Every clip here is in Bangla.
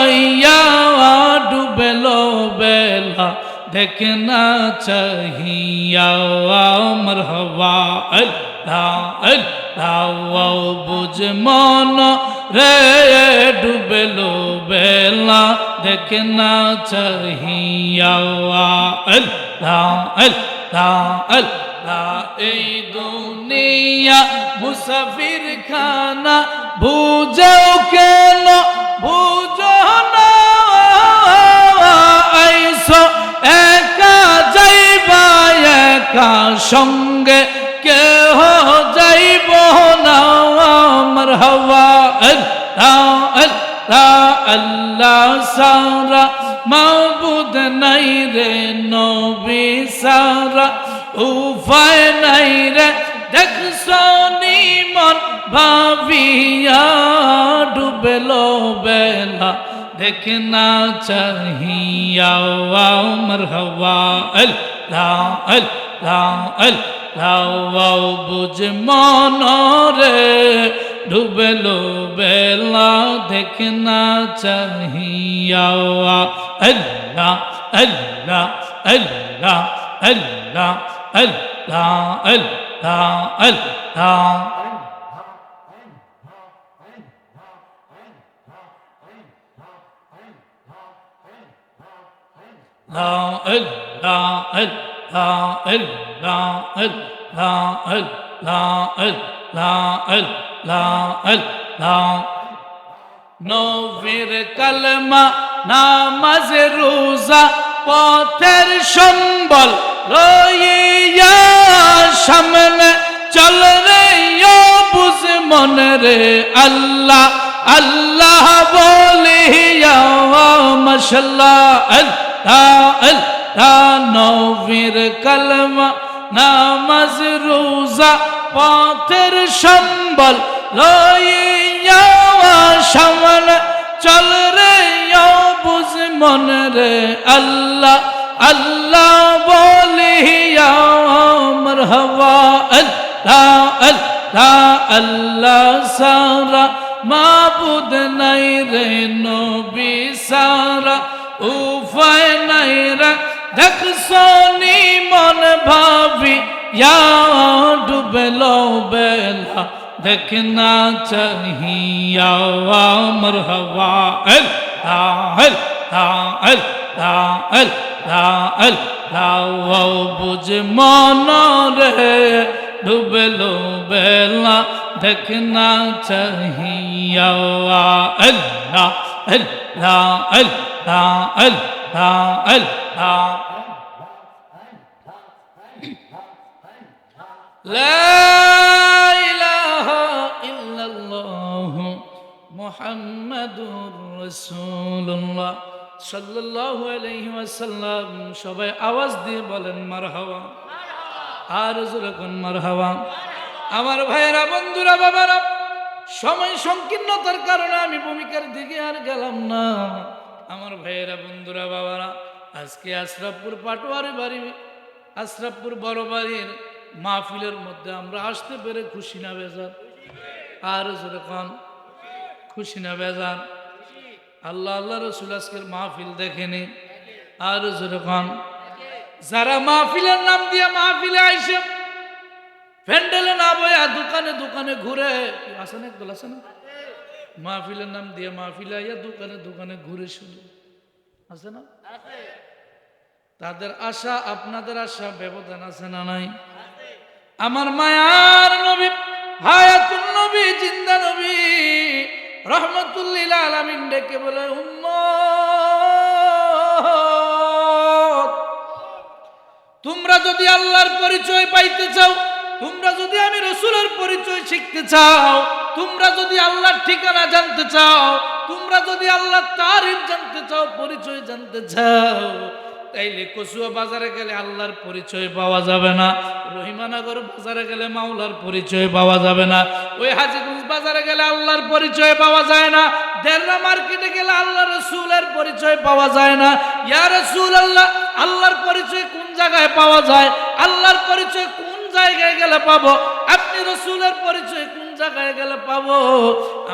চাইয়া ডুবেলো বেলা দেখনা চাহিয়া মারহাবা আল্লাহ আল্লাহ বুঝ মন রে ডুবেলো বেলা দেখনা চাহিয়া আল্লাহ আল্লাহ আল্লাহ এই দুনিয়া মুসাফির খানা বুঝো কেন বুঝো না আইসো একা যাইবা একা সঙ্গে কেহ যাইব না মারহাবা আল্লাহ আল্লাহ আল্লাহ সারা মাবুদ নাই রে নবী সারা উপায় নাই রে দেখছো নিমন ভাবিয়া ডুবেলো বেলা দেখনা চাহিয়া মারহাবা আল্লাহ আল্লাহ আল্লাহ বুঝ মন রে ডুবেলো বেলা দেখনা চাহিয়া আল্লাহ আল্লাহ আল্লাহ আল্লাহ আল্লাহ আল্লাহ আল্লাহ La ilaha illallah illallah illallah illallah নবীর কালমা নামাজ রোজা পথের সম্বল লইয়া সামনে চল রে বুঝ মন রে আল্লাহ আল্লাহ বলিয়া মাশাআল্লাহ আল্লাহ নবীর কালমা নামাজ রোজা পথের সম্বল লইয়া সামনে চল রে বুঝ মন রে আল্লাহ আল্লাহ বলিয়া মারহাবা আল্লাহ আল্লাহ আল্লাহ সারা মাবুদ নাই রে নবী সারা উপায় নাই রে দেখছো নিমন ভাবি ডুবেলো বেলা দেখনা চাহিয়া মারহাবা আল্লাহ আল্লাহ আল্লাহ আল্লাহ আল্লাহ বুঝ মন রে ডুবেলো বেলা দেখনা চাহিয়া আল্লাহ আল্লাহ আল্লাহ আল্লাহ আল্লাহ লা ইলাহা ইল্লাল্লাহ মুহাম্মাদুর রাসূলুল্লাহ সাল্লাল্লাহু আলাইহি ওয়াসাল্লাম সবাই আওয়াজ দিয়ে বলেন মারহাবা আর জোরে কোন মারহাবা আমার ভাইয়েরা বন্ধুরা বাবারা সময় সংকীর্ণতার কারণে আমি ভূমিকার দিকে আর গেলাম না আমার ভাইয়েরা বন্ধুরা বাবারা আজকে আশরাফপুর পাটোয়ারি বাড়ি আশরাফপুর বড় বাড়ির মাহফিলের মধ্যে আমরা আসতে পেরে খুশি না বেজার আর জোরে কোন খুশি না বেজার আল্লাহ আল্লাহ রসুল আজকের মাহফিল দেখেনি আর জোরে কোন যারা মাহফিলের নাম দিয়ে মাহফিলে আইসে প্যান্ডেলে না বয়া দোকানে দোকানে ঘুরে আসে না একদল আছে না মাহফিলের নাম দিয়ে মাহফিলে আইয়া দোকানে দোকানে ঘুরে শুধু আছে না তাদের আশা আপনাদের আশা ব্যবধান আছে না নাই আমার মায়ার নবী হায়াতুন নবী জিন্দা নবী রহমাতুল লিল আলামিন ডেকে বলে উম্মত তোমরা যদি আল্লাহর পরিচয় পাইতে চাও তোমরা যদি আমি রাসূলের পরিচয় শিখতে চাও তোমরা যদি আল্লাহর ঠিকানা জানতে চাও তোমরা যদি আল্লাহর তারিফ জানতে চাও পরিচয় জানতে চাও তাইলে কচুয়া বাজারে গেলে আল্লাহর পরিচয় পাওয়া যাবে না রহিমানগর বাজারে গেলে মাওলার পরিচয় পাওয়া যাবে না ওই হাজীগঞ্জ বাজারে গেলে আল্লাহর পরিচয় পাওয়া যায় না দেররা মার্কেটে গেলে আল্লাহ রাসূলের পরিচয় পাওয়া যায় না ইয়া রাসূলুল্লাহ আল্লাহর পরিচয় কোন জায়গায় পাওয়া যায় আল্লাহর পরিচয় কোন জায়গায় গেলে পাবো আপনি রাসূলের পরিচয় কোন জায়গায় গেলে পাবো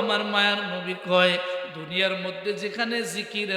আমার মায়ার নবী কয় দুনিয়ার মধ্যে যেখানে জিকিরের